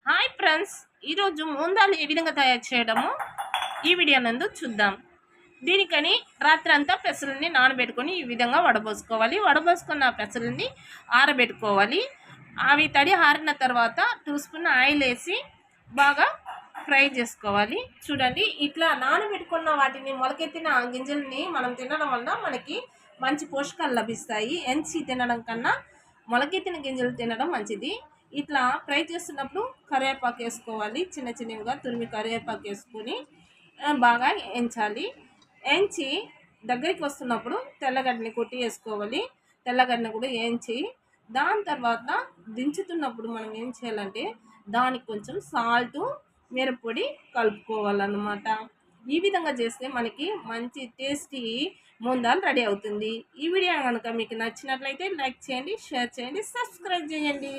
Hi friends, ఈరోజు మూందాలు ఏ విధంగా తయారు చేయడమో ఈ వీడియో నందు చూద్దాం. దీనికని రాత్రంతా పెసరుల్ని నానబెట్టుకొని ఈ విధంగా వడబోసుకోవాలి. వడబోసుకున్న పెసరుల్ని ఆరబెట్టుకోవాలి. అవి తడి ఆరిన తర్వాత 2 స్పూన్ ఆయిల్ వేసి బాగా ఫ్రై చేసుకోవాలి. చూడండి, ఇట్లా నానబెట్టుకున్న వాటిని మొలకెత్తిన గింజల్ని మనం తినడం వల్ల మనకి మంచి పోషకాలు లభిస్తాయి. ఎంచి తినడం కన్నా మొలకెత్తిన గింజలు తినడం మంచిది. ఇట్లా ఫ్రై చేస్తున్నప్పుడు కరివేపాకు వేసుకోవాలి. చిన్న చిన్నవిగా తురిమి కరివేపాకు వేసుకొని బాగా వేయించాలి. వేయించి దగ్గరికి వస్తున్నప్పుడు తెల్లగడ్డని కొట్టి వేసుకోవాలి. తెల్లగడ్డని కూడా వేయించి దాని తర్వాత దించుతున్నప్పుడు మనం ఏం చేయాలంటే దానికి కొంచెం సాల్టు మిరప్పొడి కలుపుకోవాలన్నమాట. ఈ విధంగా చేస్తే మనకి మంచి టేస్టీ మూందాలు రెడీ అవుతుంది. ఈ వీడియో కనుక మీకు నచ్చినట్లయితే లైక్ చేయండి, షేర్ చేయండి, సబ్స్క్రైబ్ చేయండి.